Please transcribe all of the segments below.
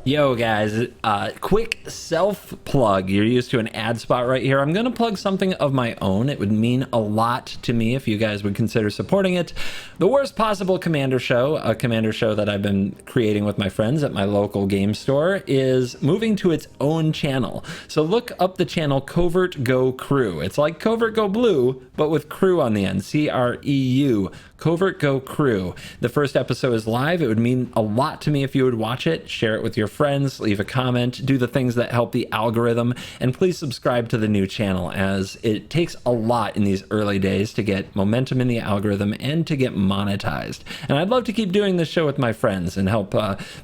Yo guys, quick self plug. You're used to an ad spot right here. I'm gonna plug something of my own. It would mean a lot to me if you guys would consider supporting it. The Worst Possible Commander Show, a Commander show that I've been creating with my friends at my local game store, is moving to its own channel. So look up the channel Covert Go Crew. It's like Covert Go Blue, but with crew on the end, C-R-E-U. Covert Go Crew. The first episode is live. It would mean a lot to me if you would watch it, share it with your friends, leave a comment, do the things that help the algorithm, and please subscribe to the new channel, as it takes a lot in these early days to get momentum in the algorithm and to get monetized. And I'd love to keep doing this show with my friends and help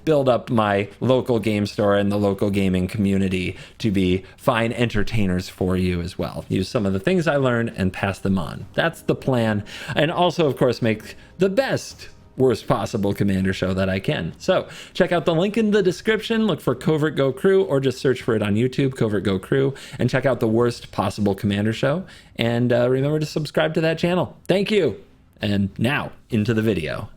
build up my local game store and the local gaming community to be fine entertainers for you as well. Use some of the things I learned and pass them on. That's the plan. And also, of course, make the best Worst Possible Commander show that I can. So check out the link in the description, look for Covert Go Crew, or just search for it on YouTube, Covert Go Crew, and check out the Worst Possible Commander show. And remember to subscribe to that channel. Thank you. And now into the video.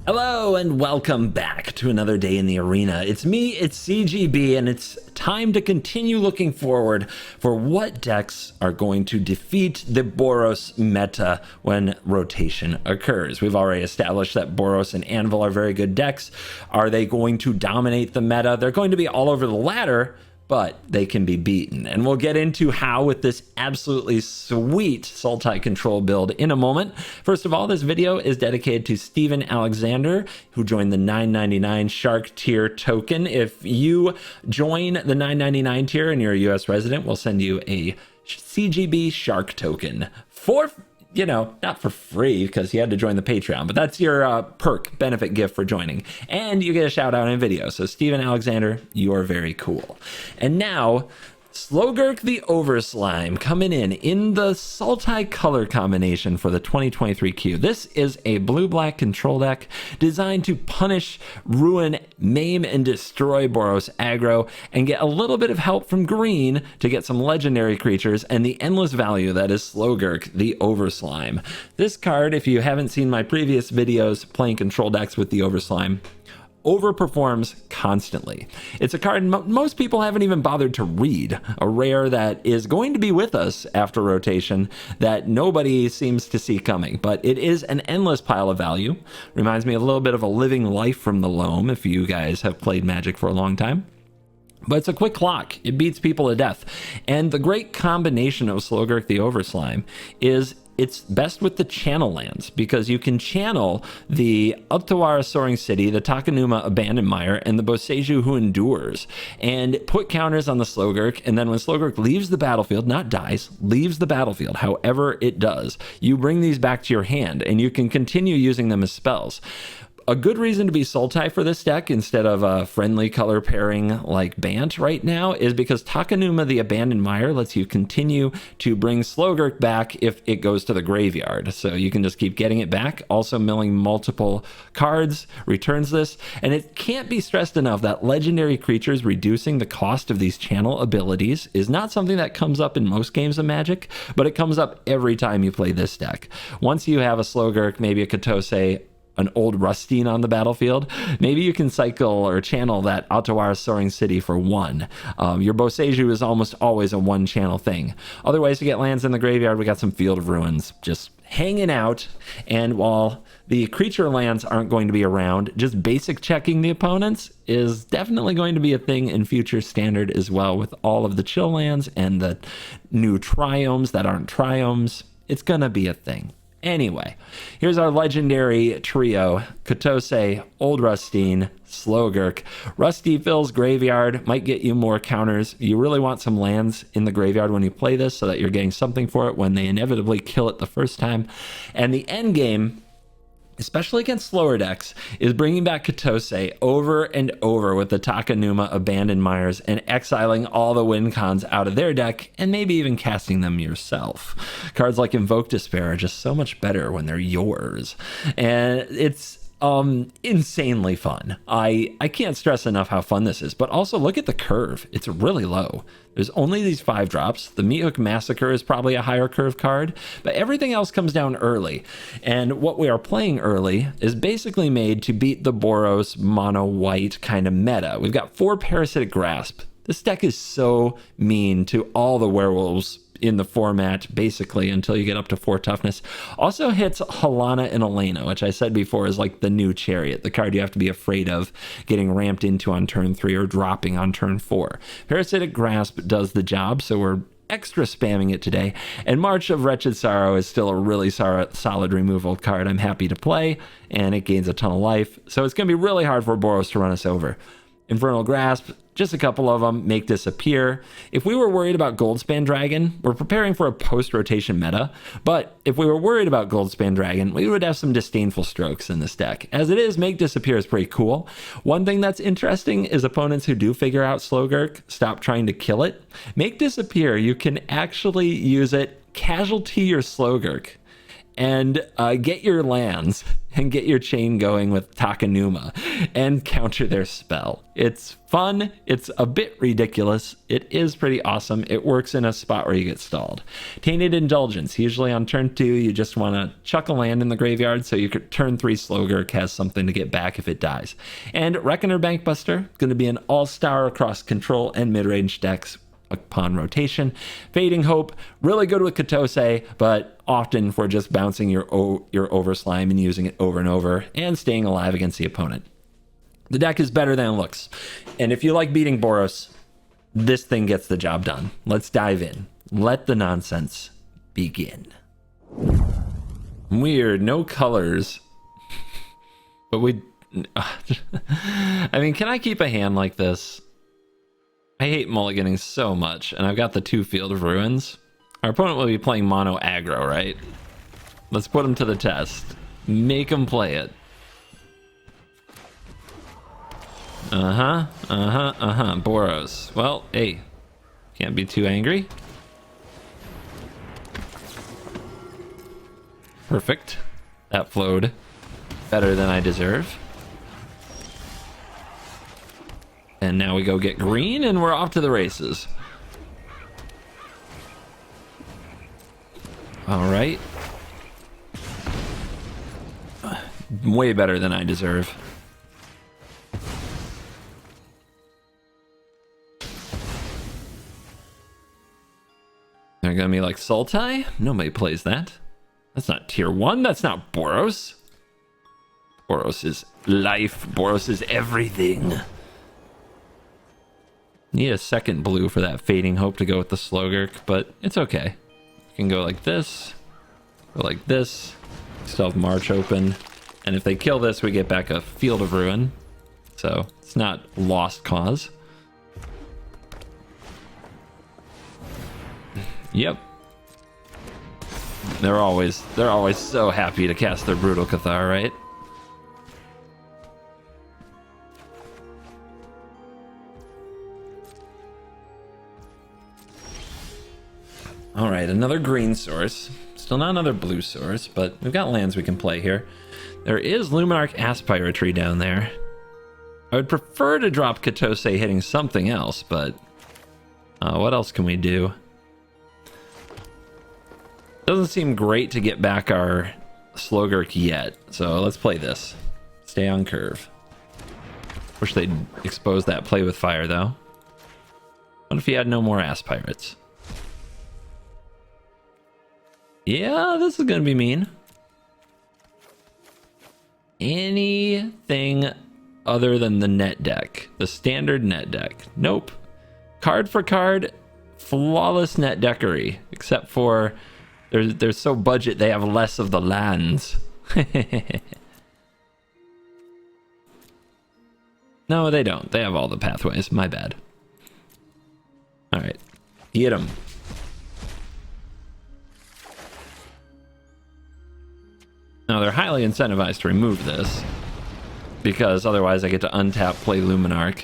Hello and welcome back to another day in the arena. It's me, it's CGB, and it's time to continue looking forward for what decks are going to defeat the Boros meta when rotation occurs. We've already established that Boros and Anvil are very good decks. Are they going to dominate the meta? They're going to be all over the ladder, but they can be beaten. And we'll get into how with this absolutely sweet Sultai control build in a moment. First of all, this video is dedicated to Steven Alexander, who joined the $9.99 Shark tier token. If you join the $9.99 tier and you're a US resident, we'll send you a CGB Shark token for, you know, not for free because you had to join the Patreon, but that's your perk benefit gift for joining. And you get a shout out in video. So Steven Alexander, you are very cool. And now, Slogurk the Overslime coming in the Sultai color combination for the 2023 queue. This is a blue-black control deck designed to punish, ruin, maim, and destroy Boros aggro, and get a little bit of help from green to get some legendary creatures and the endless value that is Slogurk the Overslime. This card, if you haven't seen my previous videos playing control decks with the Overslime, overperforms constantly. It's a card most people haven't even bothered to read, a rare that is going to be with us after rotation that nobody seems to see coming, but it is an endless pile of value. Reminds me a little bit of a Living Life from the Loam if you guys have played Magic for a long time. But it's a quick clock. It beats people to death. And the great combination of Slogurk the Overslime is it's best with the channel lands, because you can channel the Utawara Soaring City, the Takanuma Abandoned Mire, and the Boseiju Who Endures, and put counters on the Slogurk, and then when Slogurk leaves the battlefield, not dies, leaves the battlefield, however it does, you bring these back to your hand, and you can continue using them as spells. A good reason to be Sultai for this deck instead of a friendly color pairing like Bant right now is because Takanuma the Abandoned Mire lets you continue to bring Slogurk back if it goes to the graveyard. So you can just keep getting it back. Also, milling multiple cards returns this. And it can't be stressed enough that legendary creatures reducing the cost of these channel abilities is not something that comes up in most games of Magic, but it comes up every time you play this deck. Once you have a Slogurk, maybe a Katose, an old Rustine on the battlefield, maybe you can cycle or channel that Utawara Soaring City for one. Your Boseiju is almost always a one channel thing. Other ways to get lands in the graveyard, we got some Field of Ruins just hanging out. And while the creature lands aren't going to be around, just basic checking the opponents is definitely going to be a thing in future standard as well, with all of the chill lands and the new triomes that aren't triomes. It's gonna be a thing. Anyway, here's our legendary trio: Katose, Old Rustine, Slogurk. Rusty fills graveyard, might get you more counters. You really want some lands in the graveyard when you play this so that you're getting something for it when they inevitably kill it the first time. And the end game, especially against slower decks, is bringing back Katose over and over with the Takanuma Abandoned Mires and exiling all the win cons out of their deck and maybe even casting them yourself. Cards like Invoke Despair are just so much better when they're yours. And it's insanely fun. I can't stress enough how fun this is, but also look at the curve. It's really low. There's only these 5 drops. The Meat Hook Massacre is probably a higher curve card, but everything else comes down early. And what we are playing early is basically made to beat the Boros mono white kind of meta. We've got 4 Parasitic Grasp. This deck is so mean to all the werewolves in the format, basically, until you get up to 4 toughness. Also hits Halana and Elena, which I said before is like the new Chariot, the card you have to be afraid of getting ramped into on turn 3 or dropping on turn 4. Parasitic Grasp does the job, so we're extra spamming it today. And March of Wretched Sorrow is still a really solid removal card I'm happy to play, and it gains a ton of life, so it's going to be really hard for Boros to run us over. Infernal Grasp, just a couple of them, make disappear. If we were worried about Goldspan Dragon, we're preparing for a post-rotation meta, but if we were worried about Goldspan Dragon, we would have some Disdainful Strokes in this deck. As it is, make disappear is pretty cool. One thing that's interesting is opponents who do figure out Slogurk stop trying to kill it. Make disappear, you can actually use it, casualty your Slogurk, and get your lands and get your chain going with Takanuma and counter their spell. It's fun. It's a bit ridiculous. It is pretty awesome. It works in a spot where you get stalled. Tainted Indulgence. Usually on turn 2, you just want to chuck a land in the graveyard so you could turn 3 Slogurk has something to get back if it dies. And Reckoner Bankbuster, going to be an all-star across control and mid-range decks upon rotation. Fading Hope, really good with Katose, but often for just bouncing your Overslime and using it over and over and staying alive against the opponent. The deck is better than it looks. And if you like beating Boros, this thing gets the job done. Let's dive in. Let the nonsense begin. Weird, no colors. But we... I mean, can I keep a hand like this? I hate mulliganing so much, and I've got the 2 Field of Ruins. Our opponent will be playing mono aggro, right? Let's put him to the test. Make him play it. Boros. Well, hey, can't be too angry. Perfect. That flowed better than I deserve. And now we go get green, and we're off to the races. All right. Way better than I deserve. They're gonna be like Sultai? Nobody plays that. That's not tier 1. That's not Boros. Boros is life. Boros is everything. Need a second blue for that Fading Hope to go with the Slogurk, but it's okay. You can go like this, go like this, still have March open, and if they kill this, we get back a Field of Ruin, so it's not lost cause. Yep. They're always so happy to cast their Brutal Cathar, right? All right, another green source. Still not another blue source, but we've got lands we can play here. There is Luminarch Aspiratry down there. I would prefer to drop Katose hitting something else, but what else can we do? Doesn't seem great to get back our Slogurk yet, so let's play this. Stay on curve. Wish they'd expose that play with fire, though. What if he had no more Aspirates? Yeah, this is gonna be mean. Anything other than the net deck, the standard net deck. Nope. Card for card, flawless net deckery, except for they're so budget they have less of the lands. No, they don't. They have all the pathways. My bad. All right, get them. Now, they're highly incentivized to remove this, because otherwise I get to untap, play Luminarch.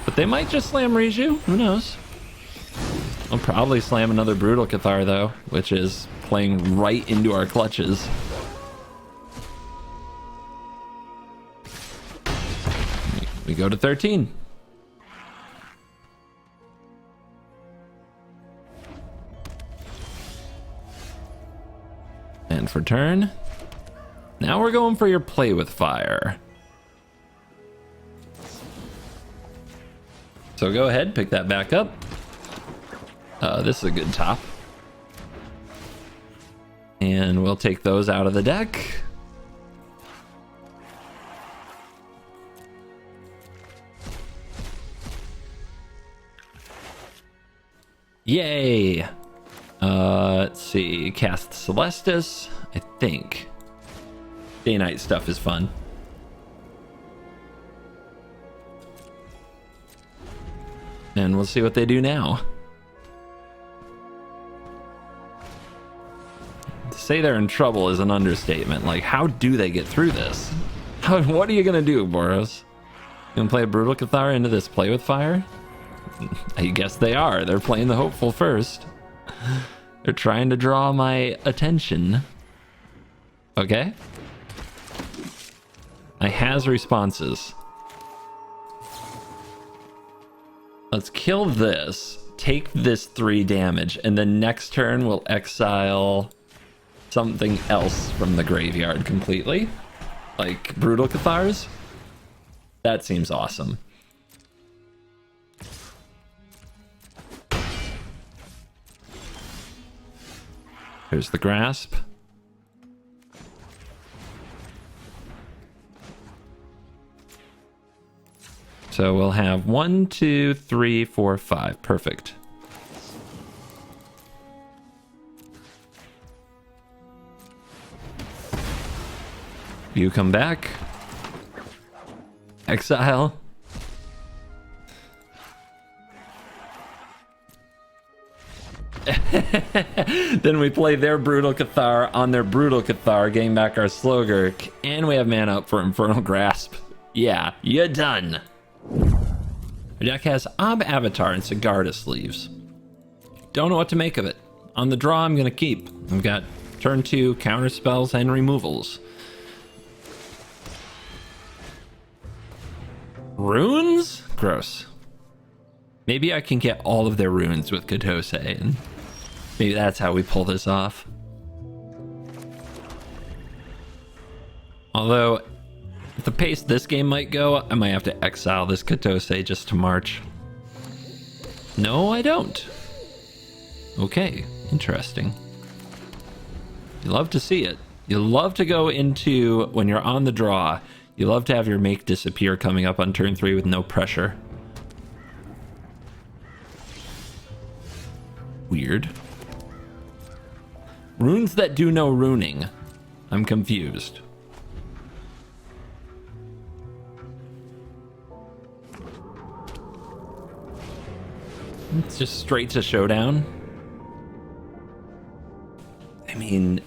But they might just slam Riju, who knows? I'll probably slam another Brutal Cathar, though, which is playing right into our clutches. go to 13. And for turn, now we're going for your play with fire. So go ahead, pick that back up. This is a good top. And we'll take those out of the deck. Yay! Let's see, cast Celestis, I think. Day-night stuff is fun. And we'll see what they do now. To say they're in trouble is an understatement. Like, how do they get through this? What are you gonna do, Boros? You gonna play a Brutal Cathar into this play with fire? I guess they are. They're playing the hopeful first. They're trying to draw my attention. Okay. I has responses. Let's kill this, take this 3 damage, and then next turn we'll exile something else from the graveyard completely. Like Brutal Cathars. That seems awesome. Here's the Grasp. So we'll have 1, 2, 3, 4, 5. Perfect. You come back. Exile. Then we play their Brutal Cathar on their Brutal Cathar, getting back our Slogurk, and we have mana up for Infernal Grasp. Yeah, you're done. Our deck has Ob Avatar and Sigarda sleeves. Don't know what to make of it. On the draw, I'm gonna keep. I've got turn 2 counter spells and removals. Runes? Gross. Maybe I can get all of their runes with Katose, and maybe that's how we pull this off. Although, at the pace this game might go, I might have to exile this Katose just to march. No, I don't. Okay, interesting. You love to see it. You love to go into, when you're on the draw, you love to have your make disappear coming up on turn 3 with no pressure. Weird. Runes that do no runing. I'm confused. It's just straight to showdown. I mean,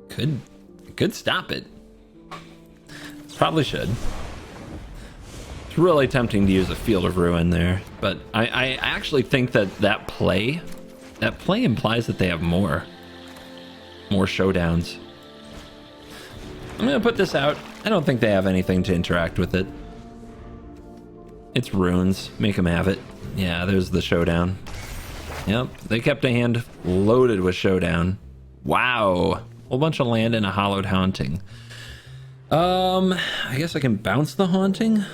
could stop it. Probably should. It's really tempting to use a Field of Ruin there, but I actually think that play implies that they have more showdowns. I'm gonna put this out. I don't think they have anything to interact with it. It's runes. Make them have it. Yeah, there's the showdown. Yep, they kept a hand loaded with showdown. Wow, whole bunch of land and a Hallowed Haunting. I guess I can bounce the Haunting.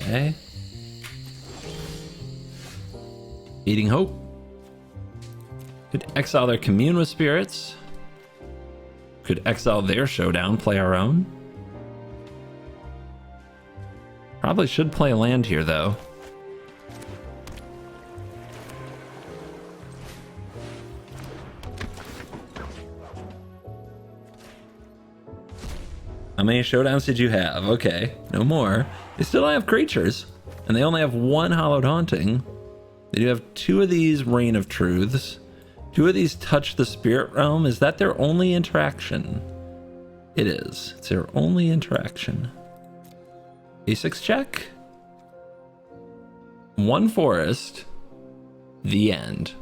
Okay. Eating Hope. Could exile their Commune with Spirits. Could exile their showdown, play our own. Probably should play land here, though. How many showdowns did you have? Okay, no more. They still don't have creatures, and they only have 1 Hallowed Haunting. They do have 2 of these Reign of Truths. 2 of these Touch the Spirit Realm. Is that their only interaction? It is. It's their only interaction. A6 check. 1 forest. The end.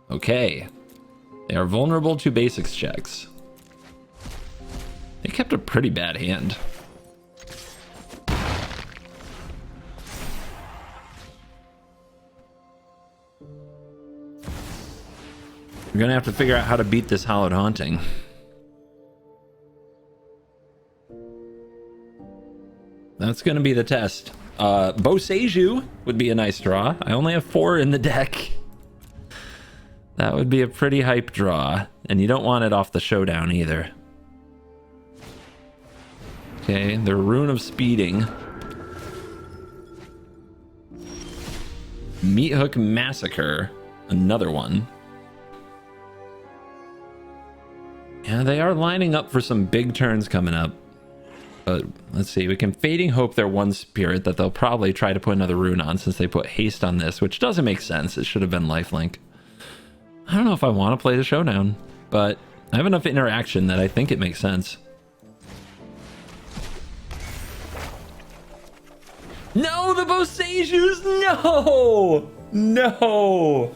Okay. They are vulnerable to basics checks. They kept a pretty bad hand. We're gonna have to figure out how to beat this Hallowed Haunting. That's gonna be the test. Boseiju would be a nice draw. I only have 4 in the deck. That would be a pretty hype draw. And you don't want it off the showdown either. Okay, the Rune of Speeding. Meat Hook Massacre. Another one. Yeah, they are lining up for some big turns coming up. But let's see, we can Fading Hope their one spirit that they'll probably try to put another rune on since they put haste on this, which doesn't make sense. It should have been lifelink. I don't know if I want to play the showdown, but I have enough interaction that I think it makes sense. No, the Boseijus! No! No!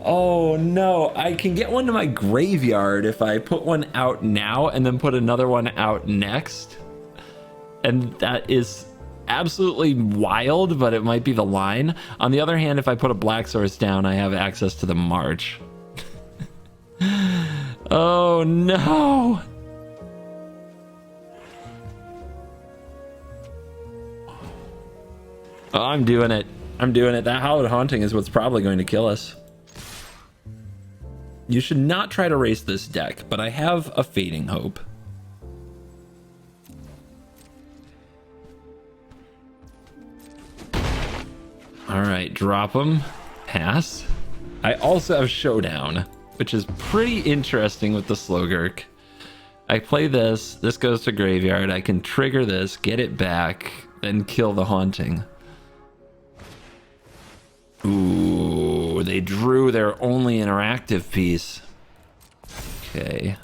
Oh no, I can get one to my graveyard if I put one out now and then put another one out next. And that is absolutely wild, but it might be the line. On the other hand, if I put a Black Source down, I have access to the March. Oh no! Oh, I'm doing it. I'm doing it. That Hallowed Haunting is what's probably going to kill us. You should not try to race this deck, but I have a Fading Hope. All right, drop them. Pass. I also have Showdown, which is pretty interesting with the Slogurk. I play this. This goes to graveyard. I can trigger this, get it back, then kill the Haunting. Ooh, they drew their only interactive piece. Okay.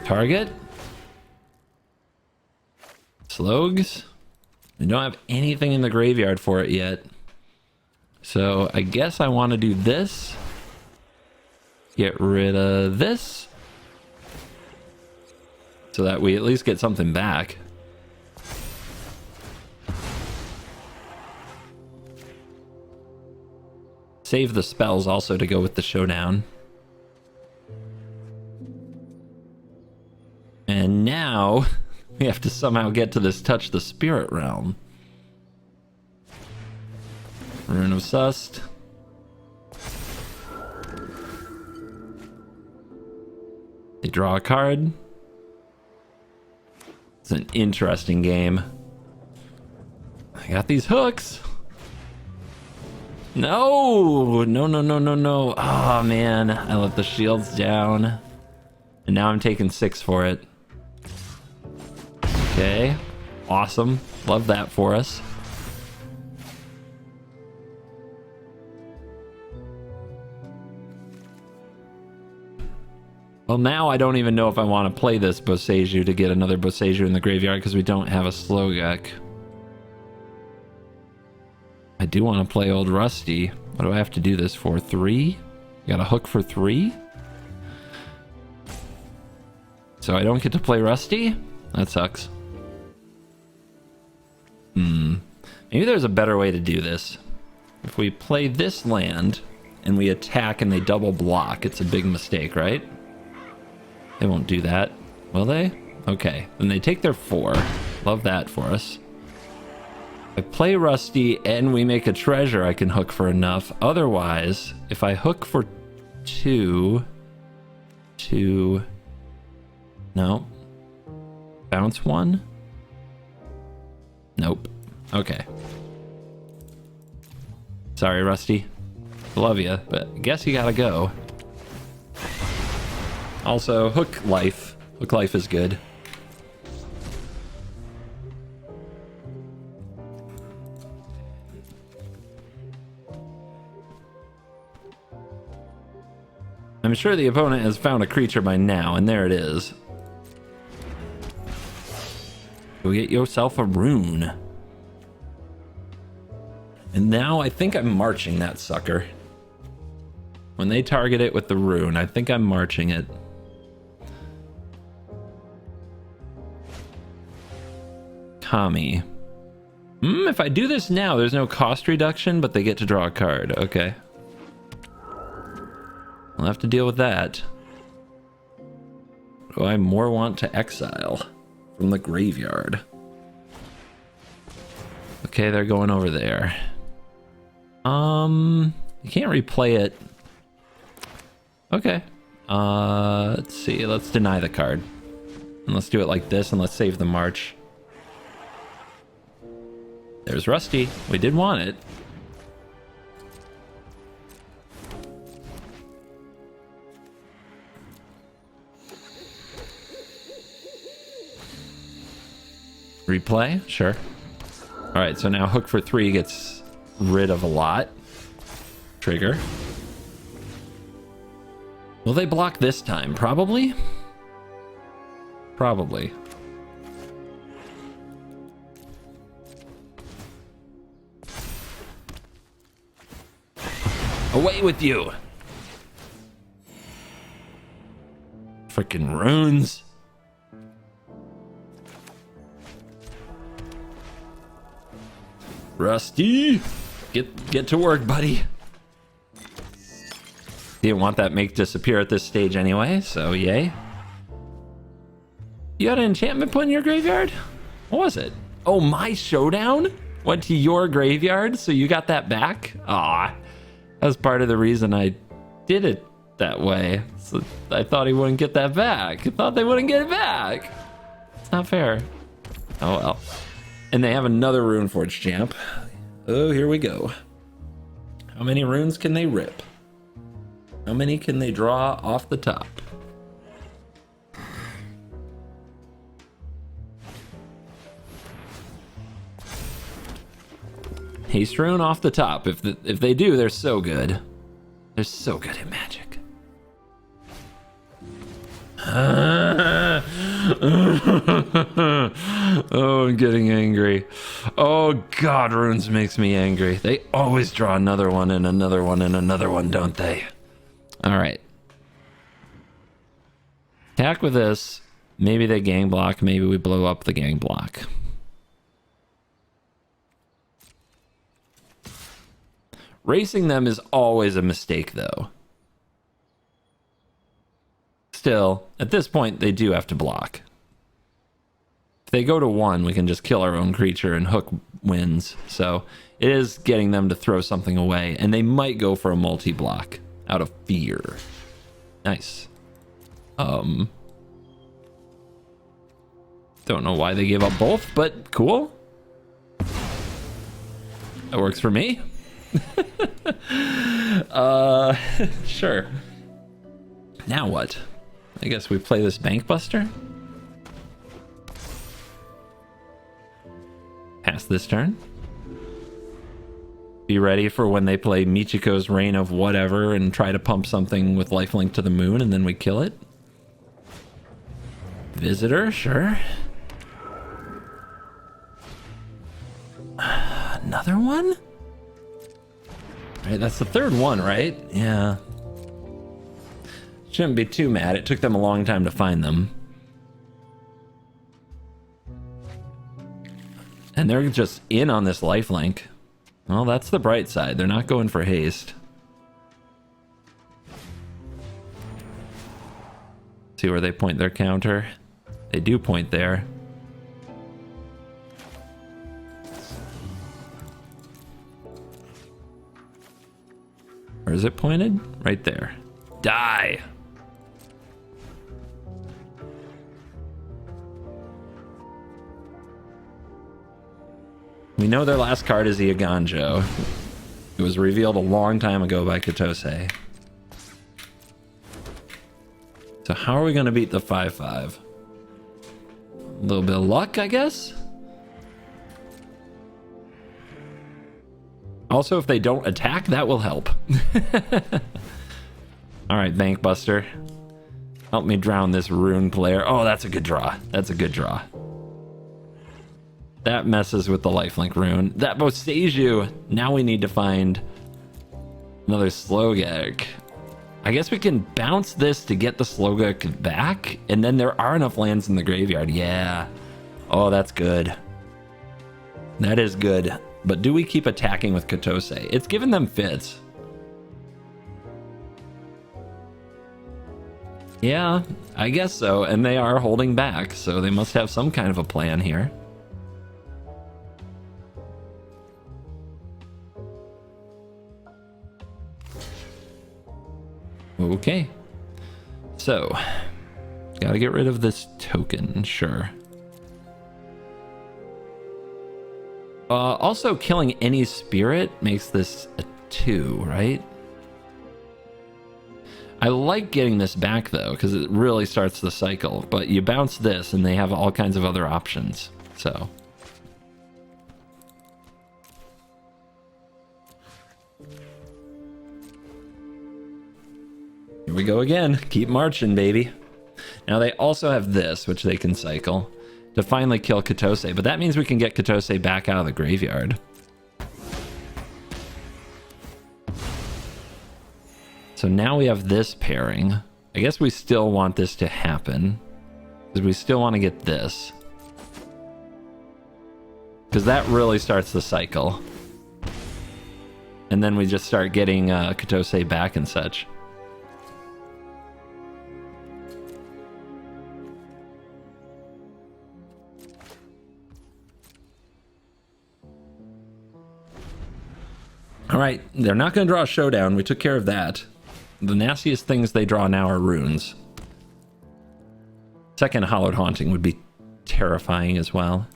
Target. Slogs. I don't have anything in the graveyard for it yet. So I guess I want to do this. Get rid of this. So that we at least get something back. Save the spells also to go with the showdown. And now we have to somehow get to this Touch the Spirit Realm. Rune of Sust. They draw a card. It's an interesting game. I got these hooks. No, no, no, no, no, no. Oh man, I let the shields down. And now I'm taking 6 for it. Okay, awesome. Love that for us. Well, now I don't even know if I want to play this Boseiju to get another Boseiju in the graveyard because we don't have a Slogurk. I do want to play Old Rusty. What do I have to do this for? 3? You got a hook for 3? So I don't get to play Rusty? That sucks. Maybe there's a better way to do this. If we play this land and we attack and they double block, it's a big mistake, right? They won't do that, will they? Okay, then they take their 4. Love that for us. I play Rusty and we make a treasure, I can hook for enough. Otherwise, if I hook for 2... No. Bounce 1? Nope. Okay. Sorry, Rusty. Love you, but I guess you gotta go. Also, Hook Life. Hook Life is good. I'm sure the opponent has found a creature by now, and there it is. Go get yourself a rune. And now I think I'm marching that sucker. When they target it with the rune, I think I'm marching it. Kami. If I do this now, there's no cost reduction, but they get to draw a card. Okay. I'll have to deal with that. Do I more want to exile from the graveyard? Okay, they're going over there. You can't replay it. Okay. Let's see. Let's deny the card. And let's do it like this, and let's save the march. There's Rusty. We did want it. Replay? Sure. Alright, so now hook for 3 gets rid of a lot. Trigger. Will they block this time? Probably. Probably. Away with you! Freaking runes. Rusty! Get to work, buddy. Didn't want that make disappear at this stage anyway, so yay. You got an enchantment put in your graveyard? What was it? Oh, my showdown went to your graveyard, so you got that back? Aw, that was part of the reason I did it that way. So I thought he wouldn't get that back. I thought they wouldn't get it back. It's not fair. Oh well. And they have another Runeforge champ. Oh, here we go. How many runes can they rip? How many can they draw off the top? Haste rune off the top. If they do, they're so good. They're so good at Magic. Oh, I'm getting angry. Oh God, runes makes me angry. They always draw another one and another one and another one, don't they? All right. Attack with this. Maybe they gang block. Maybe we blow up the gang block. Racing them is always a mistake, though. Still, at this point, they do have to block. If they go to 1, we can just kill our own creature and hook wins. So it is getting them to throw something away, and they might go for a multi-block out of fear. Nice. Don't know why they gave up both, but cool. That works for me. Sure. Now what? I guess we play this Bank Buster. Pass this turn. Be ready for when they play Michiko's Reign of Whatever and try to pump something with lifelink to the moon and then we kill it. Visitor, sure. Another one? Right, that's the third one, right? Yeah. Shouldn't be too mad. It took them a long time to find them. And they're just in on this lifelink. Well, that's the bright side. They're not going for haste. See where they point their counter? They do point there. Where is it pointed? Right there. Die! We know their last card is the Aganjo. It was revealed a long time ago by Katose. So how are we going to beat the 5/5? A little bit of luck, I guess? Also, if they don't attack, that will help. Alright, Bank Buster. Help me drown this rune player. Oh, that's a good draw. That's a good draw. That messes with the lifelink rune. That Boseiju. Now we need to find another Slogurk. I guess we can bounce this to get the Slogurk back, and then there are enough lands in the graveyard. Yeah. Oh, that's good. That is good. But do we keep attacking with Katose? It's given them fits. Yeah, I guess so. And they are holding back, so they must have some kind of a plan here. Okay. So, gotta get rid of this token, sure. Also, killing any spirit makes this a 2, right? I like getting this back, though, because it really starts the cycle. But you bounce this, and they have all kinds of other options, so... Here we go again. Keep marching, baby. Now they also have this, which they can cycle to finally kill Katose, but that means we can get Katose back out of the graveyard. So now we have this pairing. I guess we still want this to happen because we still want to get this, because that really starts the cycle. And then we just start getting Katose back and such. All right, they're not going to draw a showdown. We took care of that. The nastiest things they draw now are runes. Second Hallowed Haunting would be terrifying as well.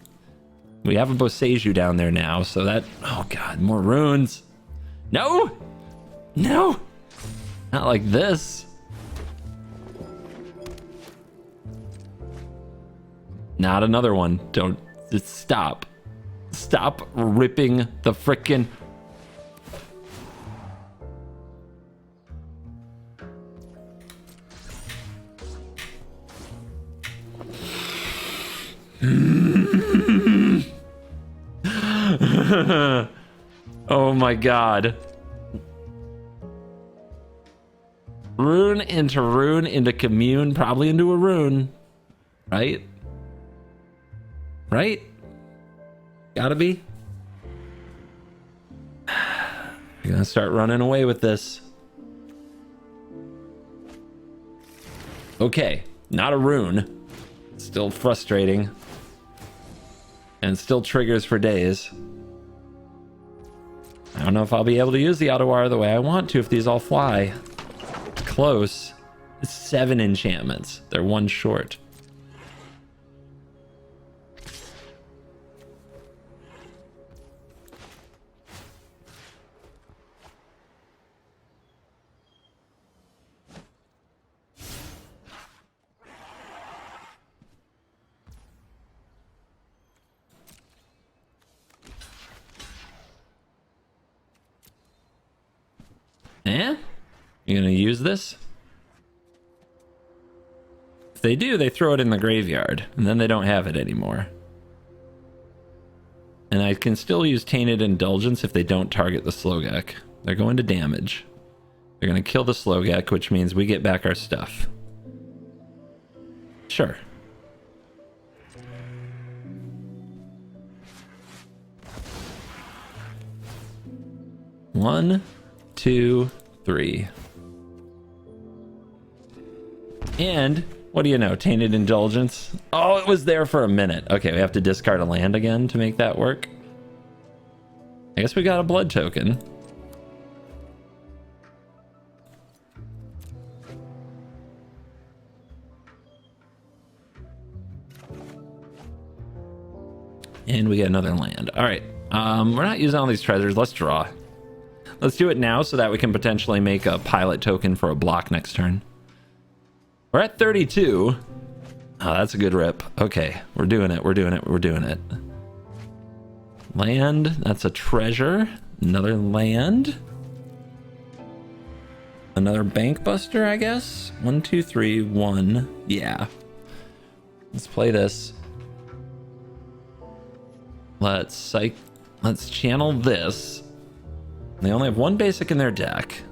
We have a Boseiju down there now, so that... Oh god, more runes. No! No! Not like this. Not another one. Don't... Just stop. Stop ripping the frickin'... Oh my god. Rune into commune, probably into a rune. Right? Right? Gotta be. You're gonna start running away with this. Okay, not a rune. Still frustrating. And still triggers for days. I don't know if I'll be able to use the Otawara the way I want to if these all fly. Close. It's 7 enchantments. They're 1 short. Eh? You gonna use this? If they do, they throw it in the graveyard, and then they don't have it anymore. And I can still use Tainted Indulgence if they don't target the Slogurk. They're going to damage. They're gonna kill the Slogurk, which means we get back our stuff. Sure. One, 2, 3. And what do you know? Tainted Indulgence. Oh, it was there for a minute. Okay, we have to discard a land again to make that work. I guess we got a blood token. And we get another land. All right. We're not using all these treasures. Let's draw. Let's do it now so that we can potentially make a pilot token for a block next turn. We're at 32. Oh, that's a good rip. Okay, we're doing it. We're doing it. We're doing it. Land. That's a treasure. Another land. Another bank buster, I guess. 1, 2, 3, 1. Yeah. Let's play this. Let's channel this. They only have 1 basic in their deck.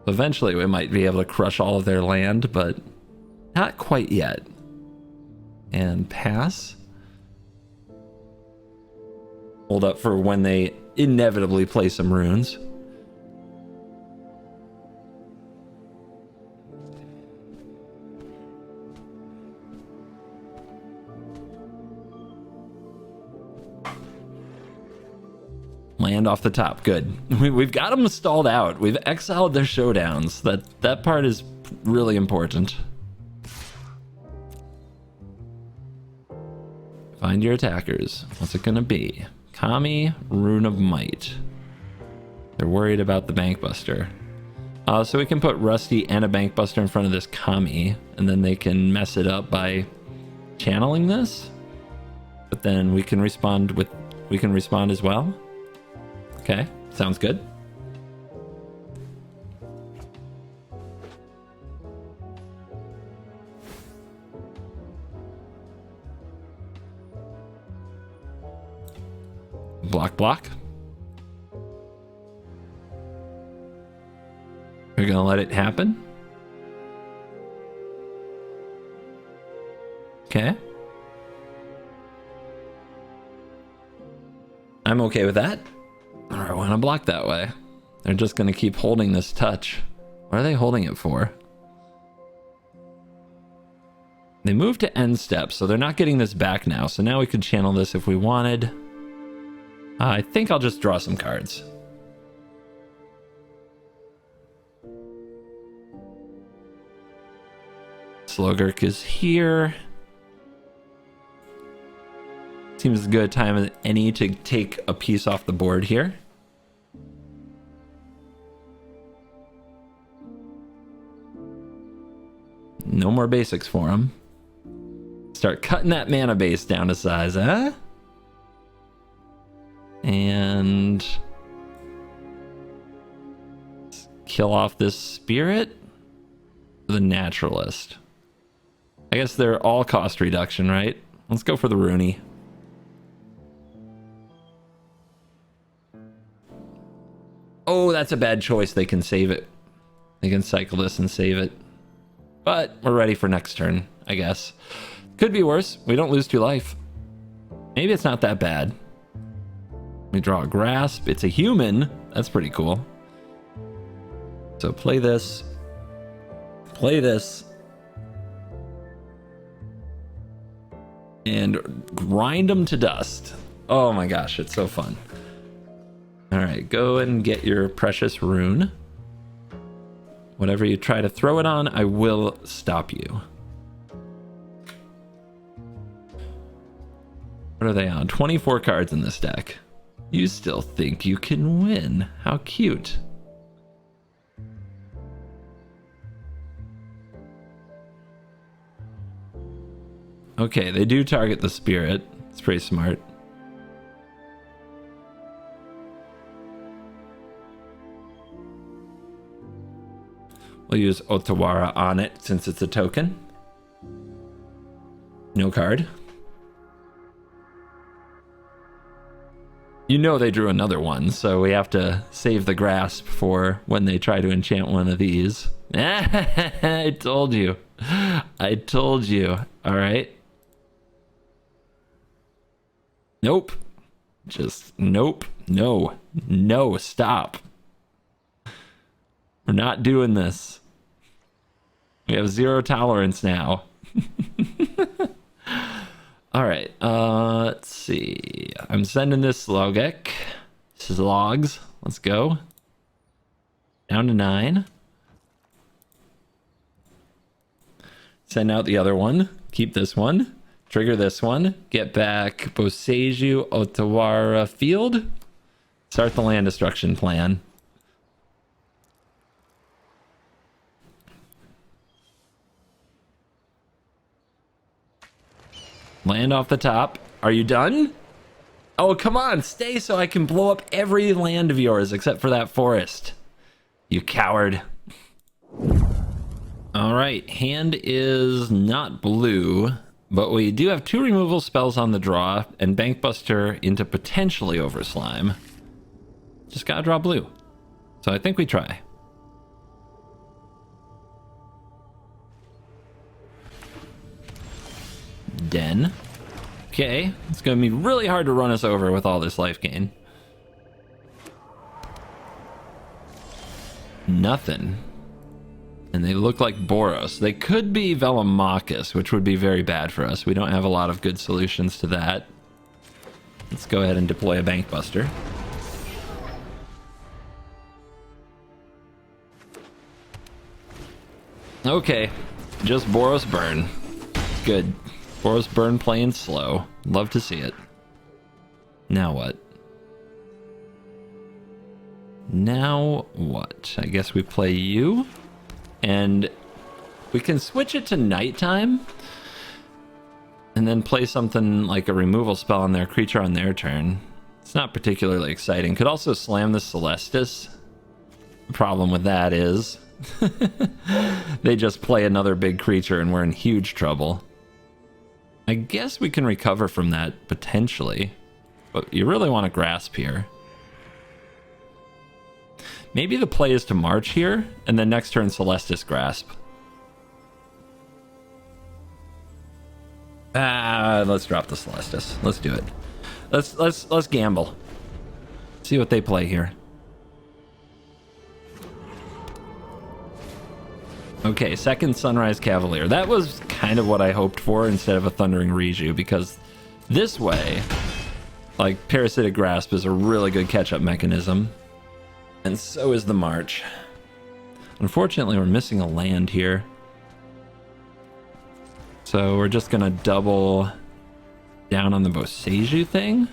Eventually we might be able to crush all of their land, but not quite yet. And pass. Hold up for when they inevitably play some runes. land off the top. Good. We've got them stalled out. We've exiled their showdowns. That part is really important. Find your attackers. What's it gonna be? Kami, Rune of Might. They're worried about the Bankbuster. So we can put Rusty and a Bankbuster in front of this Kami, and then they can mess it up by channeling this. But then we can respond as well. Okay, sounds good. Block. We're gonna let it happen. Okay. I'm okay with that. All right, I want to block that way. They're just gonna keep holding this touch. What are they holding it for? They moved to end step, so they're not getting this back now. So now we could channel this if we wanted. I think I'll just draw some cards. Slogurk is here. Seems as good a time as any to take a piece off the board here. No more basics for him. Start cutting that mana base down to size, huh? And kill off this spirit. The naturalist. I guess they're all cost reduction, right? Let's go for the Rooney. Oh, that's a bad choice. They can save it. They can cycle this and save it. But we're ready for next turn, I guess. Could be worse. We don't lose 2 life. Maybe it's not that bad. We draw a grasp. It's a human. That's pretty cool. So play this. Play this. And grind them to dust. Oh my gosh, it's so fun. All right, go and get your precious rune. Whatever you try to throw it on, I will stop you. What are they on? 24 cards in this deck. You still think you can win. How cute. Okay, they do target the spirit. It's pretty smart. We'll use Otawara on it since it's a token. No card. You know they drew another one, so we have to save the grasp for when they try to enchant one of these. I told you. I told you. All right. Nope. Just nope. No. No, stop. We're not doing this. We have 0 tolerance now. All right. Let's see. I'm sending this Slogurk. Slogs. Let's go. Down to 9. Send out the other one. Keep this one. Trigger this one. Get back Boseiju Otawara Field. Start the land destruction plan. Land off the top. Are you done? Oh, come on. Stay so I can blow up every land of yours except for that forest. You coward. All right. Hand is not blue, but we do have 2 removal spells on the draw and Bankbuster into potentially Overslime. Just gotta draw blue. So I think we try. Den. Okay, it's gonna be really hard to run us over with all this life gain. Nothing. And they look like Boros. They could be Velomachus, which would be very bad for us. We don't have a lot of good solutions to that. Let's go ahead and deploy a Bankbuster. Okay, just Boros Burn. Good. Boros Burn playing slow. Love to see it. Now what? Now what? I guess we play you. And we can switch it to nighttime. And then play something like a removal spell on their creature on their turn. It's not particularly exciting. Could also slam the Celestis. The problem with that is they just play another big creature and we're in huge trouble. I guess we can recover from that potentially, but you really want to grasp here. Maybe the play is to march here and then next turn Celestis grasp. Let's drop the Celestis. Let's do it. Let's gamble. See what they play here. Okay, second Sunrise Cavalier. That was kind of what I hoped for instead of a Thundering Riju, because this way, like, Parasitic Grasp is a really good catch-up mechanism. And so is the March. Unfortunately, we're missing a land here. So we're just gonna double down on the Boseiju thing.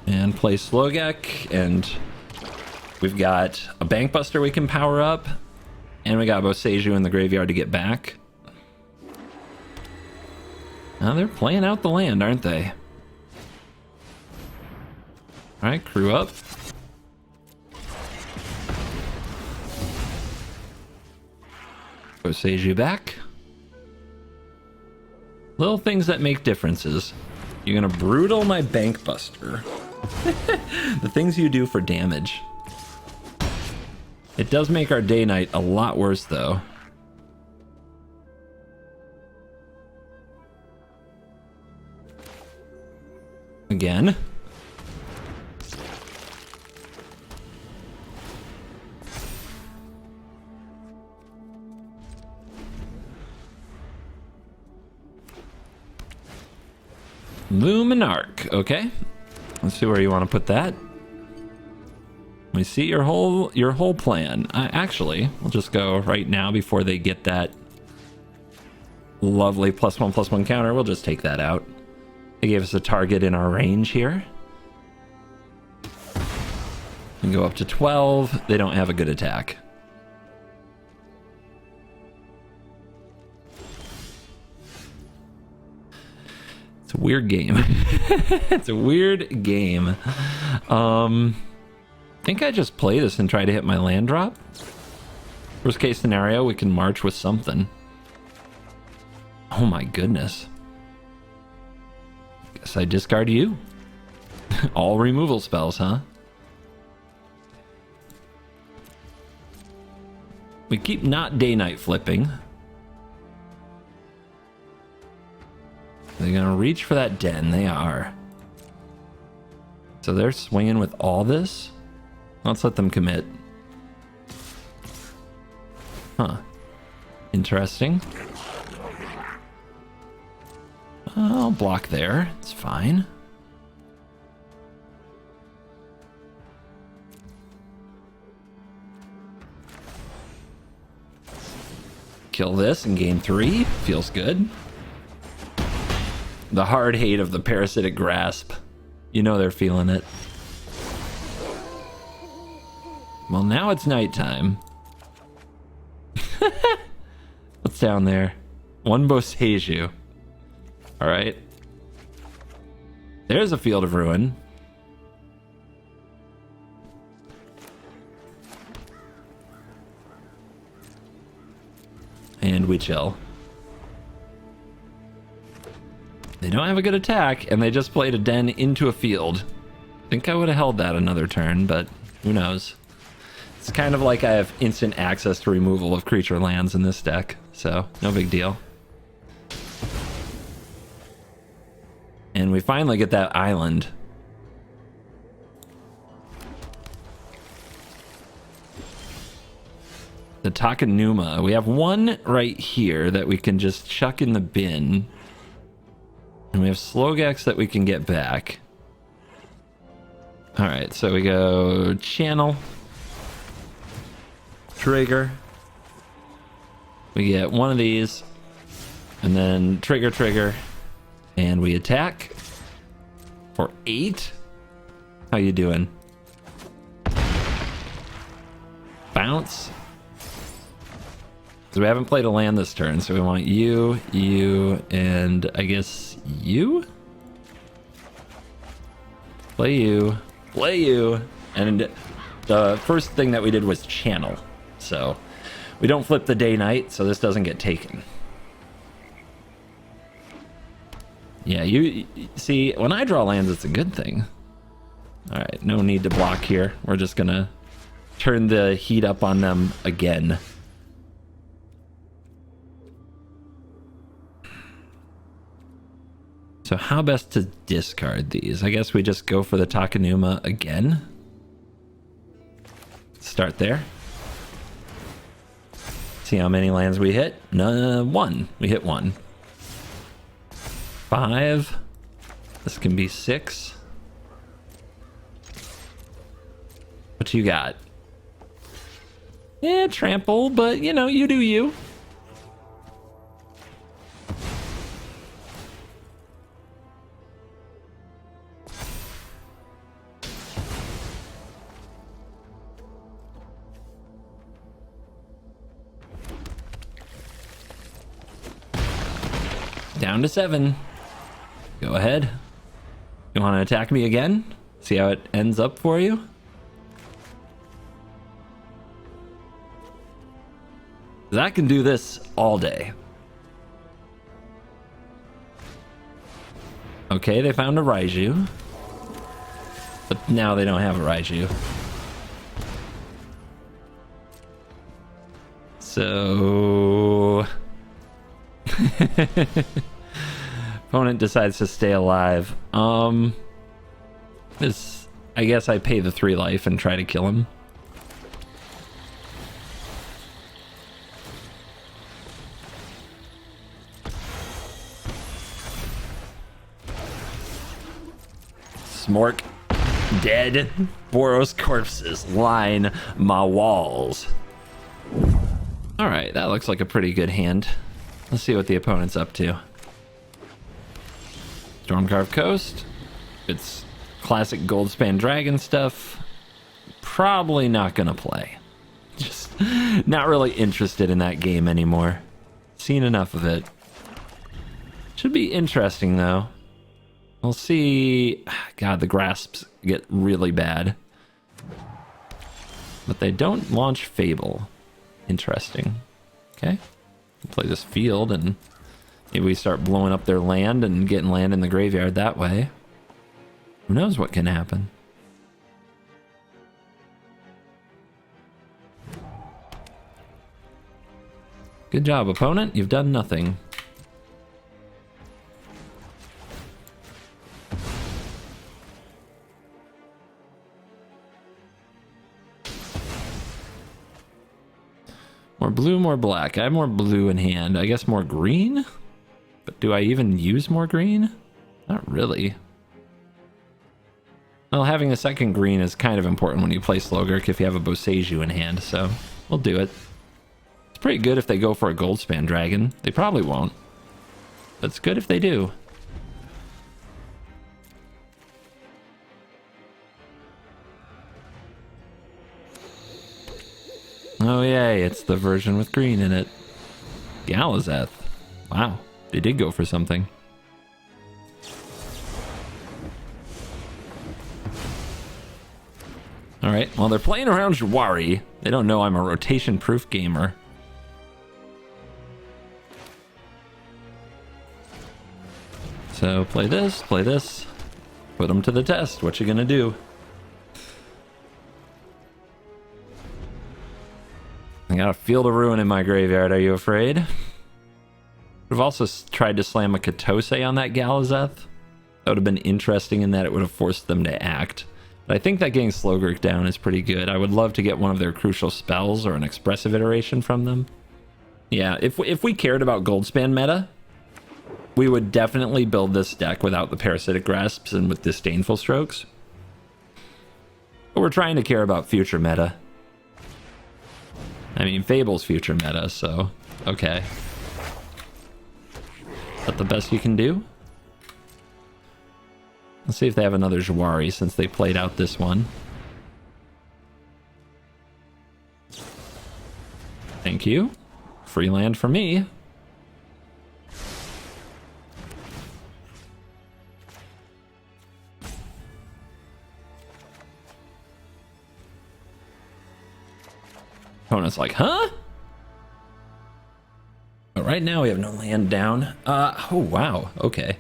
And play Slogurk, and we've got a Bankbuster we can power up, and we got Boseiju in the graveyard to get back. Now they're playing out the land, aren't they? Alright, crew up. Boseiju back. Little things that make differences. You're gonna brutal my Bankbuster. The things you do for damage. It does make our day-night a lot worse, though. Again. Luminarch, okay. Let's see where you want to put that. We see your whole plan. Actually, we'll just go right now before they get that lovely +1/+1 counter. We'll just take that out. They gave us a target in our range here. And go up to 12. They don't have a good attack. It's a weird game. It's a weird game. I think I just play this and try to hit my land drop. Worst case scenario, we can march with something. Oh my goodness. Guess I discard you. All removal spells, huh? We keep not day-night flipping. They're gonna reach for that den. They are. So they're swinging with all this. Let's let them commit. Huh. Interesting. I'll block there. It's fine. Kill this and gain 3. Feels good. The hard hate of the Parasitic Grasp. You know they're feeling it. Well, now it's nighttime. What's down there? One Boseiju. Alright. There's a Field of Ruin. And we chill. They don't have a good attack, and they just played a den into a field. I think I would have held that another turn, but who knows. It's kind of like I have instant access to removal of creature lands in this deck, so no big deal. And we finally get that island. The Takenuma. We have one right here that we can just chuck in the bin. And we have Slogurks that we can get back. All right, so we go channel, trigger. We get one of these, and then trigger, and we attack for 8. How you doing? Bounce. So we haven't played a land this turn, so we want you, and I guess you? Play you, and the first thing that we did was channel. So we don't flip the day-night, so this doesn't get taken. Yeah, you see, when I draw lands, it's a good thing. All right, no need to block here. We're just gonna turn the heat up on them again. So how best to discard these? I guess we just go for the Takenuma again. Start there. See how many lands we hit? No, 1. We hit 1. 5. This can be 6. What you got? Yeah, trample, but you know, you do you. Down to 7. Go ahead. You want to attack me again? See how it ends up for you? I can do this all day. Okay, they found a Raiju. But now they don't have a Raiju. So... Opponent decides to stay alive. This, I guess I pay the 3 life and try to kill him. Smork dead. Boros corpses line my walls. All right, that looks like a pretty good hand. Let's see what the opponent's up to. Stormcarved Coast. It's classic Goldspan Dragon stuff. Probably not gonna play. Just not really interested in that game anymore. Seen enough of it. Should be interesting though. We'll see. God, the grasps get really bad. But they don't launch Fable. Interesting. Okay. Play this field and maybe we start blowing up their land and getting land in the graveyard that way. Who knows what can happen? Good job, opponent. You've done nothing. More blue, more black. I have more blue in hand. I guess more green? But do I even use more green? Not really. Well, having a second green is kind of important when you play Slogurk if you have a Boseiju in hand, so we'll do it. It's pretty good if they go for a Goldspan Dragon. They probably won't. But it's good if they do. Oh yay, it's the version with green in it. Galazeth. Wow, they did go for something. Alright, well they're playing around Jawari. They don't know I'm a rotation-proof gamer. So play this, put them to the test. What you gonna do? I got a Field of Ruin in my graveyard, are you afraid? Would have also tried to slam a Katose on that Galazeth. That would have been interesting in that it would have forced them to act. But I think that getting Slogurk down is pretty good. I would love to get one of their crucial spells or an expressive iteration from them. Yeah, if we cared about Goldspan meta, we would definitely build this deck without the Parasitic Grasps and with Disdainful Strokes. But we're trying to care about future meta. I mean, Fable's future meta, so okay. Is that the best you can do? Let's see if they have another Jawari since they played out this one. Thank you. Free land for me. Opponent's like, huh? But right now we have no land down. Oh wow, okay.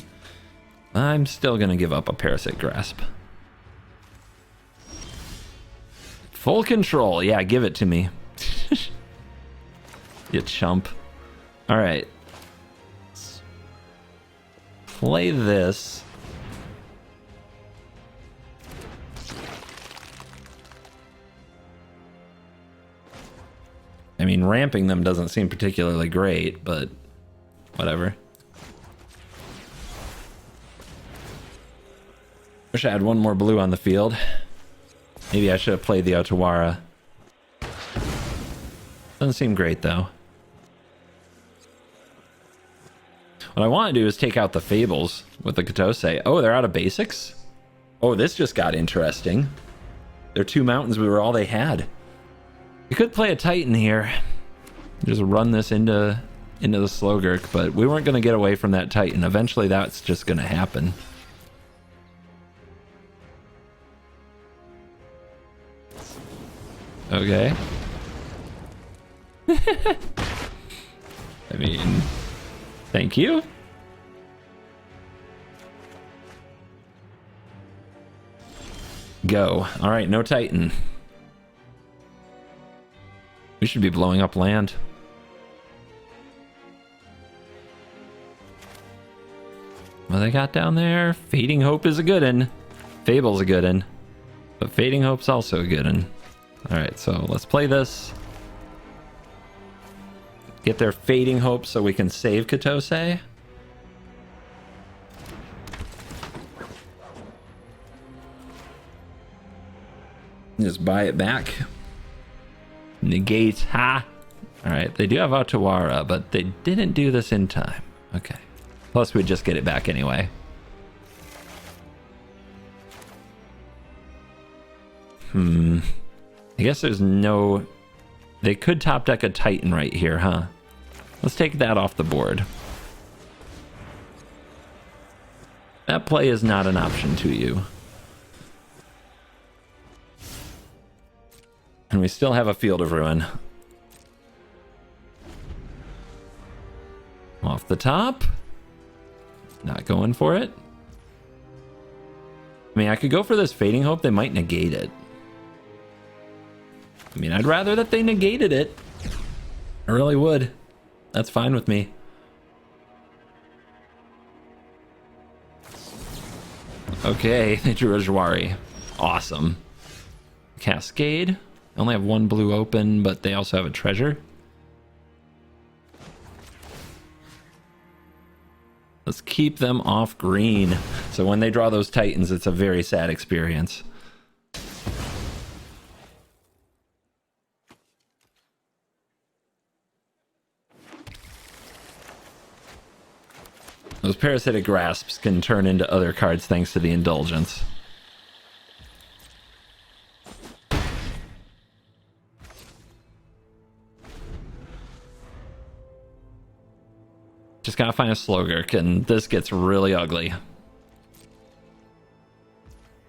I'm still gonna give up a Parasite Grasp. Full control, yeah, give it to me. You chump. Alright. Play this. I mean, ramping them doesn't seem particularly great, but whatever. Wish I had one more blue on the field. Maybe I should have played the Otawara. Doesn't seem great, though. What I want to do is take out the Fables with the Katose. Oh, they're out of basics? Oh, this just got interesting. Their 2 mountains were all they had. We could play a Titan here. Just run this into the Slogurk, but we weren't going to get away from that Titan. Eventually, that's just going to happen. Okay. I mean, thank you. Go. All right, no Titan. We should be blowing up land. What they got down there? Fading Hope is a good one. Fable's a good one. But Fading Hope's also a good one. Alright, so let's play this. Get their Fading Hope so we can save Katose. Just buy it back. Negate, ha! Alright, they do have Otawara, but they didn't do this in time. Okay. Plus, we'd just get it back anyway. I guess there's no... They could top deck a Titan right here, huh? Let's take that off the board. That play is not an option to you. And we still have a Field of Ruin. Off the top. Not going for it. I mean, I could go for this Fading Hope. They might negate it. I mean, I'd rather that they negated it. I really would. That's fine with me. Okay, they drew a Jawari. Awesome. Cascade. I only have 1 blue open, but they also have a treasure. Let's keep them off green. So when they draw those Titans, it's a very sad experience. Those Parasitic Grasps can turn into other cards thanks to the Indulgence. Just gotta find a Slogurk, and this gets really ugly.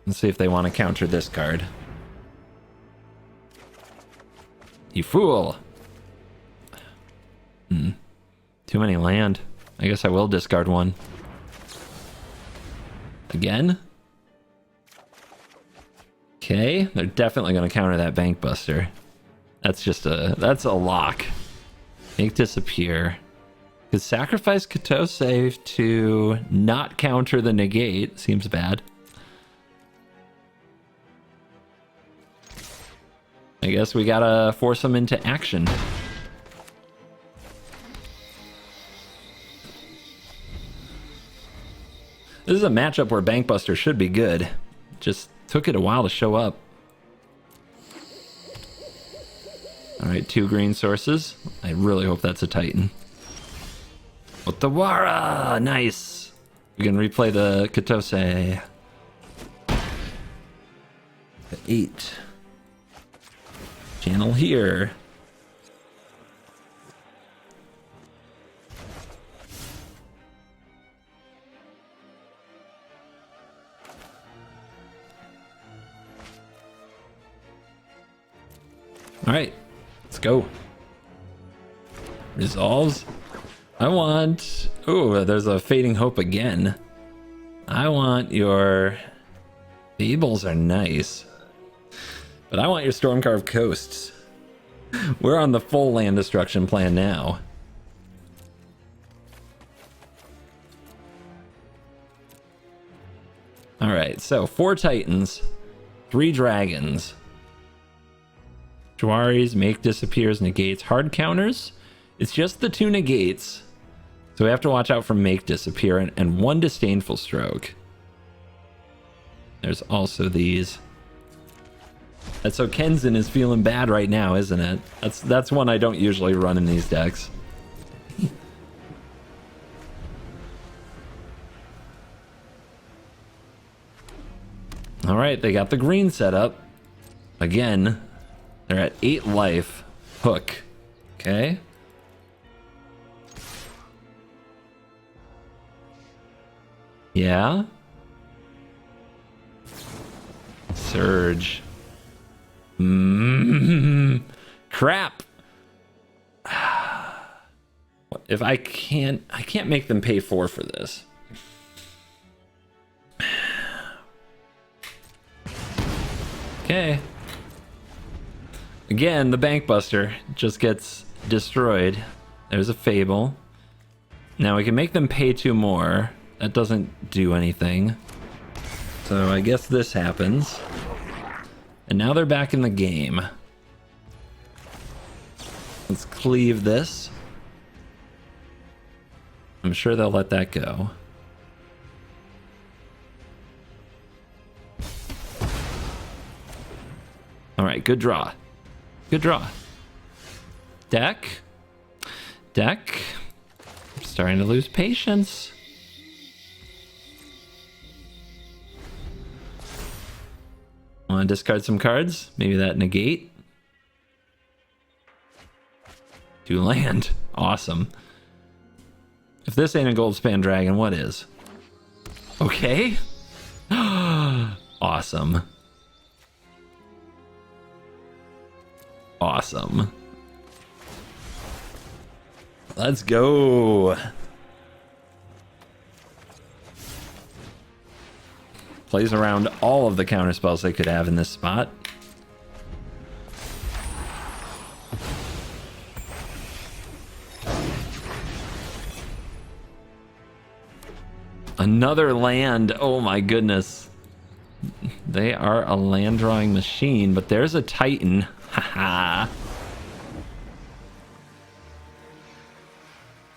Let's see if they want to counter this card. You fool! Too many land. I guess I will discard 1. Again? Okay, they're definitely going to counter that Bank Buster. That's just that's a lock. Make disappear. Could sacrifice Katose to not counter the negate. Seems bad. I guess we gotta force them into action. This is a matchup where Bankbuster should be good. Just took it a while to show up. All right, 2 green sources. I really hope that's a Titan. Otawara! Nice! We can replay the Katose. The 8. Channel here. All right, let's go. Resolves. I want... Oh, there's a Fading Hope again. I want your... Fables are nice. But I want your Stormcarved Coasts. We're on the full land destruction plan now. Alright, so 4 Titans, 3 Dragons. Jwaris, make disappears, negates, hard counters. It's just the 2 negates. So we have to watch out for make disappear and 1 disdainful stroke. There's also these. And so Kenzin is feeling bad right now, isn't it? That's one I don't usually run in these decks. All right, they got the green set up. Again, they're at 8 life. Hook. Okay. Yeah. Surge. Crap. If I can't make them pay 4 for this. Okay. Again, the Bank Buster just gets destroyed. There's a Fable. Now we can make them pay 2 more. That doesn't do anything. So I guess this happens. And now they're back in the game. Let's cleave this. I'm sure they'll let that go. All right, good draw. Good draw. Deck. Deck. I'm starting to lose patience. Want to discard some cards? Maybe that negate. 2 land. Awesome. If this ain't a Goldspan Dragon, what is? Okay. Awesome. Awesome. Let's go. Plays around all of the counter spells they could have in this spot. Another land. Oh my goodness. They are a land drawing machine, but there's a Titan. Haha.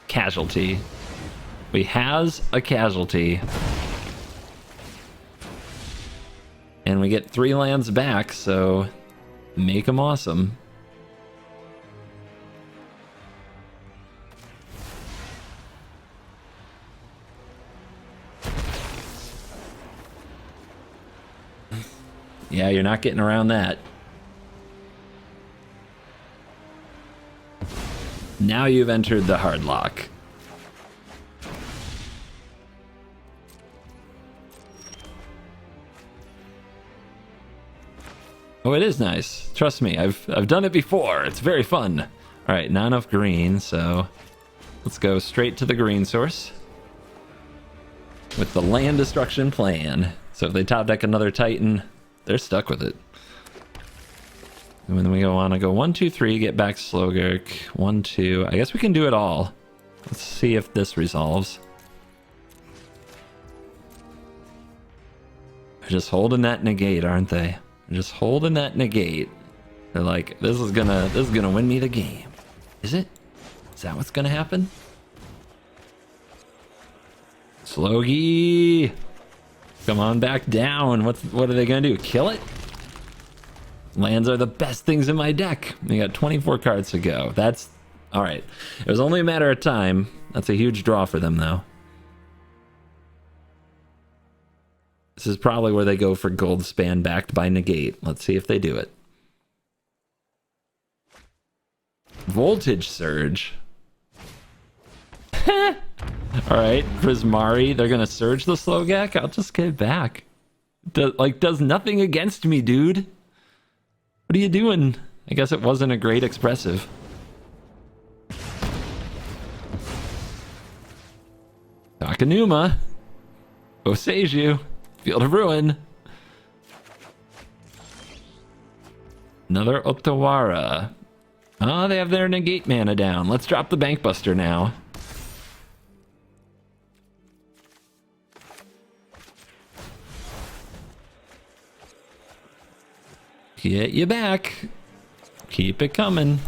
Casualty. We has a casualty. And we get 3 lands back, so make them awesome. Yeah, you're not getting around that. Now you've entered the hard lock. Oh, it is nice. Trust me, I've done it before. It's very fun. All right, not enough green, so let's go straight to the green source with the land destruction plan. So if they top deck another Titan, they're stuck with it. And then we want to go 1, 2, 3, get back Slogurk. 1, 2. I guess we can do it all. Let's see if this resolves. They're just holding that negate, aren't they? They're just holding that negate. They're like, this is gonna win me the game. Is it? Is that what's gonna happen? Slogie! Come on back down. What are they gonna do? Kill it? Lands are the best things in my deck. We got 24 cards to go. That's all right. It was only a matter of time. That's a huge draw for them, though. This is probably where they go for Gold Span backed by Negate. Let's see if they do it. Voltage Surge. All right, Prismari. They're gonna Surge the Slogurk. I'll just get it back. Does nothing against me, dude. What are you doing? I guess it wasn't a great expressive. Takanuma. Oseiju. Field of Ruin. Another Otawara. Oh, they have their Negate mana down. Let's drop the Bankbuster now. Get you back. Keep it coming.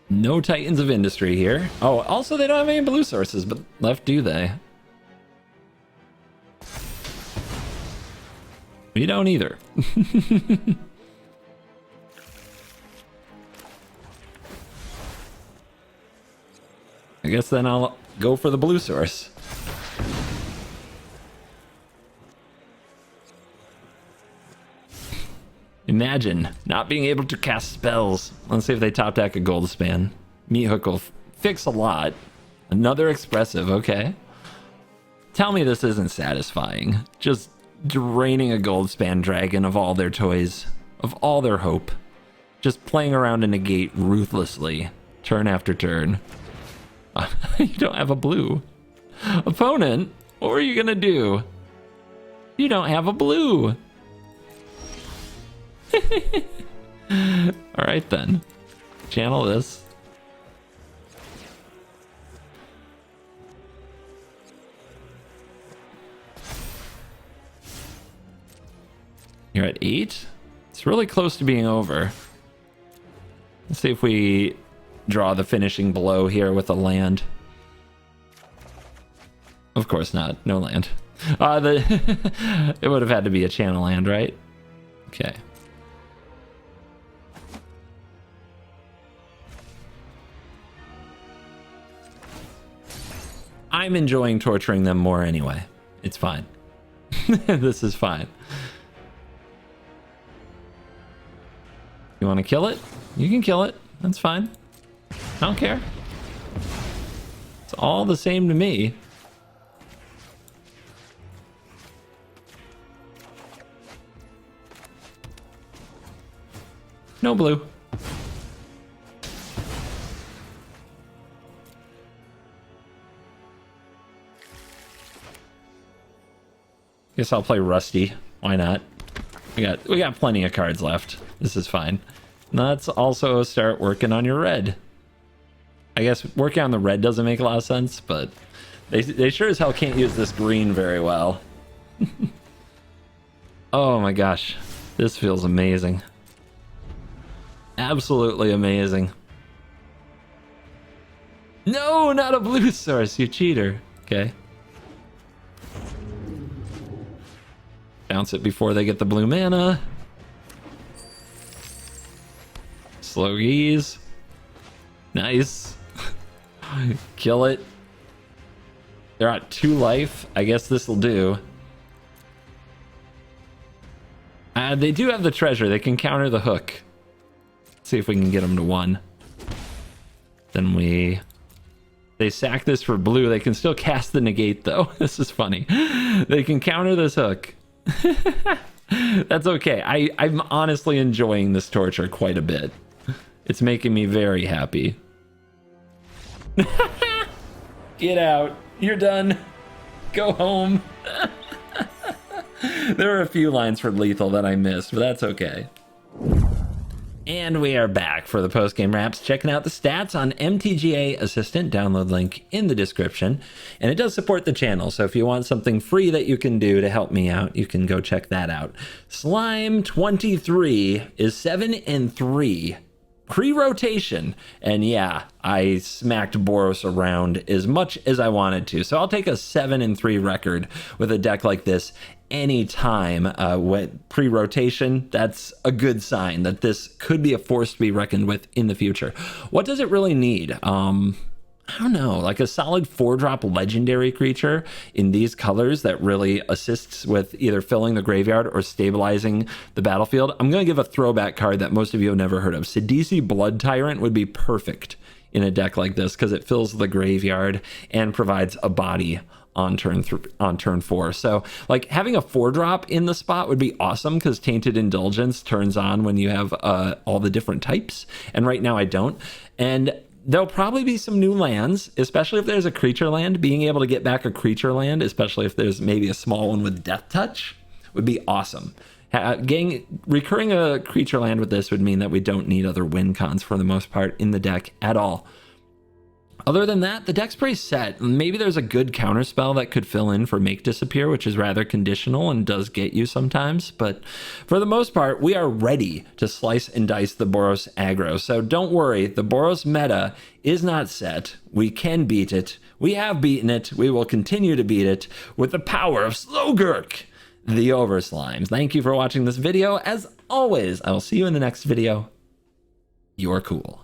No Titans of Industry here. Oh, also they don't have any blue sources, but left do they? We don't either. I guess then I'll go for the blue source. Imagine not being able to cast spells. Let's see if they top deck a Gold Span. Meat Hook will fix a lot. Another expressive, okay. Tell me this isn't satisfying. Just draining a Gold Span dragon of all their toys, of all their hope. Just playing around a Negate ruthlessly, turn after turn. You don't have a blue. Opponent, what were you gonna do? You don't have a blue. All right then, channel this. You're at 8. It's really close to being over. Let's see if we draw the finishing blow here with a land. Of course not. No land. It would have had to be a channel land, right? Okay. I'm enjoying torturing them more anyway. It's fine. This is fine. You want to kill it? You can kill it. That's fine. I don't care. It's all the same to me. No blue. Guess I'll play Rusty. Why not? We got plenty of cards left. This is fine. Let's also start working on your red. I guess working on the red doesn't make a lot of sense, but they sure as hell can't use this green very well. Oh my gosh. This feels amazing. Absolutely amazing. No, not a blue source, you cheater. Okay. Bounce it before they get the blue mana. Slogies. Nice. Kill it. They're at 2 life. I guess this will do. They do have the treasure. They can counter the hook. Let's see if we can get them to 1. Then they sack this for blue. They can still cast the Negate though. This is funny. They can counter this hook. That's okay. I'm honestly enjoying this torture quite a bit. It's making me very happy. Get out. You're done. Go home. There are a few lines for lethal that I missed, but that's okay. And we are back for the post-game wraps, checking out the stats on MTGA Assistant. Download link in the description. And it does support the channel, so if you want something free that you can do to help me out, you can go check that out. Slime 23 is 7-3 pre-rotation, and yeah, I smacked Boros around as much as I wanted to. So I'll take a 7-3 record with a deck like this anytime. With pre-rotation, that's a good sign that this could be a force to be reckoned with in the future. What does it really need? I don't know, like a solid 4-drop legendary creature in these colors that really assists with either filling the graveyard or stabilizing the battlefield. I'm going to give a throwback card that most of you have never heard of. Sidisi Blood Tyrant would be perfect in a deck like this because it fills the graveyard and provides a body on turn 4. So like having a 4-drop in the spot would be awesome because Tainted Indulgence turns on when you have all the different types, and right now I don't. And there'll probably be some new lands, especially if there's a creature land. Being able to get back a creature land, especially if there's maybe a small one with Death Touch, would be awesome. Recurring a creature land with this would mean that we don't need other win cons for the most part in the deck at all. Other than that, the deck's pretty set. Maybe there's a good counterspell that could fill in for Make Disappear, which is rather conditional and does get you sometimes. But for the most part, we are ready to slice and dice the Boros aggro. So don't worry, the Boros meta is not set. We can beat it. We have beaten it. We will continue to beat it with the power of Slogurk, the Overslime. Thank you for watching this video. As always, I will see you in the next video. You're cool.